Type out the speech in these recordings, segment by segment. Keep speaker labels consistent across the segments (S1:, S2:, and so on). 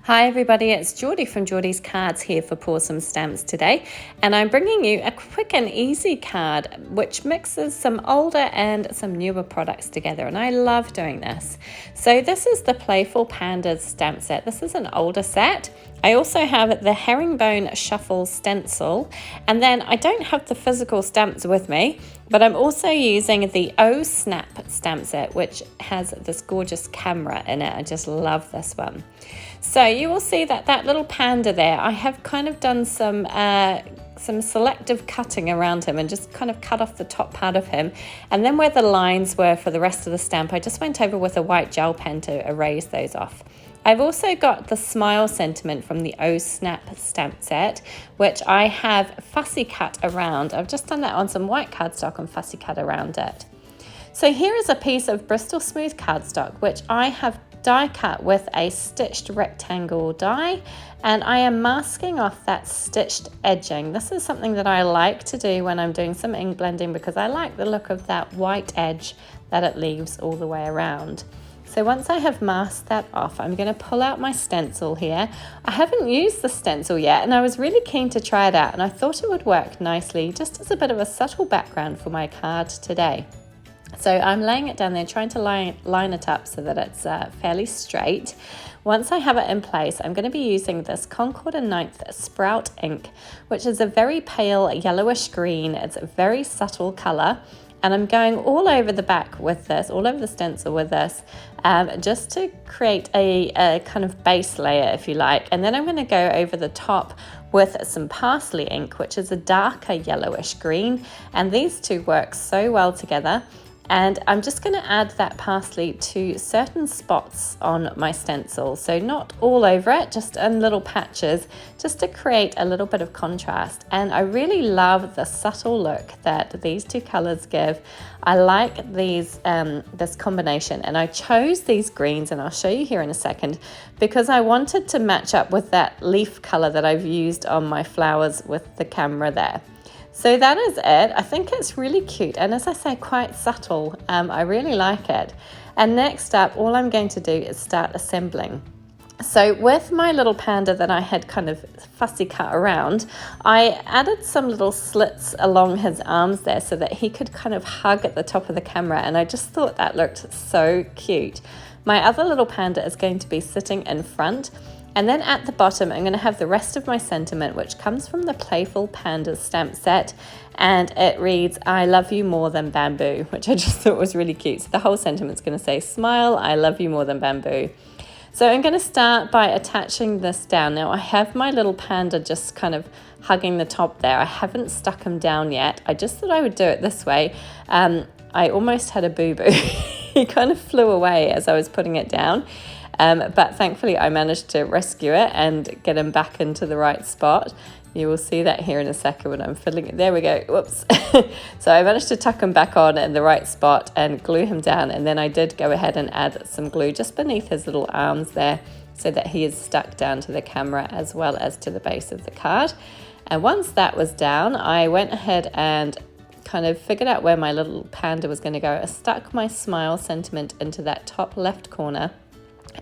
S1: Hi everybody, it's Geordie from Geordie's Cards here for Pawsome Stamps today, and I'm bringing you a quick and easy card which mixes some older and some newer products together, and I love doing this. So this is the Playful Pandas stamp set. This is an older set. I also have the Herringbone Shuffle stencil, and then I don't have the physical stamps with me, but I'm also using the Snap stamp set, which has this gorgeous camera in it. I just love this one. So you will see that little panda there, I have kind of done some selective cutting around him and just kind of cut off the top part of him. And then where the lines were for the rest of the stamp, I just went over with a white gel pen to erase those off. I've also got the Smile sentiment from the Snap stamp set, which I have fussy cut around. I've just done that on some white cardstock and fussy cut around it. So here is a piece of Bristol smooth cardstock, which I have die cut with a stitched rectangle die, and I am masking off that stitched edging. This is something that I like to do when I'm doing some ink blending because I like the look of that white edge that it leaves all the way around. So once I have masked that off, I'm going to pull out my stencil here. I haven't used the stencil yet, and I was really keen to try it out, and I thought it would work nicely just as a bit of a subtle background for my card today. So I'm laying it down there, trying to line it up so that it's fairly straight. Once I have it in place, I'm going to be using this Concord and 9th Sprout ink, which is a very pale yellowish green. It's a very subtle colour. And I'm going all over the back with this, all over the stencil with this, just to create a kind of base layer, if you like. And then I'm going to go over the top with some Parsley ink, which is a darker yellowish green. And these two work so well together. And I'm just going to add that parsley to certain spots on my stencil. So not all over it, just in little patches, just to create a little bit of contrast. And I really love the subtle look that these two colors give. I like these this combination, and I chose these greens, and I'll show you here in a second, because I wanted to match up with that leaf color that I've used on my flowers with the camera there. So that is it. I think it's really cute, and as I say, quite subtle. I really like it. And next up, all I'm going to do is start assembling. So with my little panda that I had kind of fussy cut around, I added some little slits along his arms there so that he could kind of hug at the top of the camera, and I just thought that looked so cute. My other little panda is going to be sitting in front. And then at the bottom, I'm going to have the rest of my sentiment, which comes from the Playful Pandas stamp set. And it reads, "I love you more than bamboo," which I just thought was really cute. So the whole sentiment's going to say, "Smile, I love you more than bamboo." So I'm going to start by attaching this down. Now I have my little panda just kind of hugging the top there. I haven't stuck him down yet. I just thought I would do it this way. I almost had a boo-boo. He kind of flew away as I was putting it down. But thankfully I managed to rescue it and get him back into the right spot. You will see that here in a second when I'm fiddling it. There we go. Whoops. So I managed to tuck him back on in the right spot and glue him down. And then I did go ahead and add some glue just beneath his little arms there so that he is stuck down to the camera as well as to the base of the card. And once that was down, I went ahead and kind of figured out where my little panda was going to go. I stuck my Smile sentiment into that top left corner.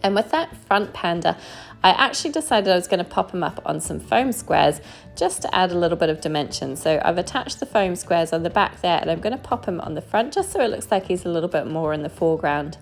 S1: And with that front panda, I actually decided I was going to pop him up on some foam squares just to add a little bit of dimension. So I've attached the foam squares on the back there, and I'm going to pop him on the front just so it looks like he's a little bit more in the foreground.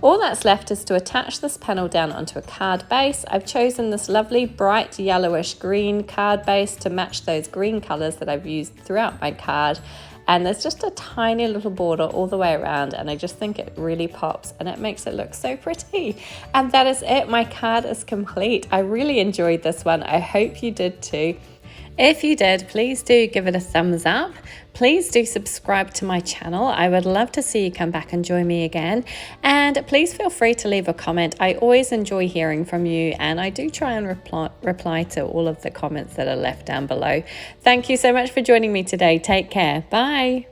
S1: All that's left is to attach this panel down onto a card base. I've chosen this lovely bright yellowish green card base to match those green colors that I've used throughout my card. And there's just a tiny little border all the way around, and I just think it really pops and it makes it look so pretty. And that is it. My card is complete. I really enjoyed this one. I hope you did too. If you did, please do give it a thumbs up. Please do subscribe to my channel. I would love to see you come back and join me again. And please feel free to leave a comment. I always enjoy hearing from you, and I do try and reply to all of the comments that are left down below. Thank you so much for joining me today. Take care. Bye.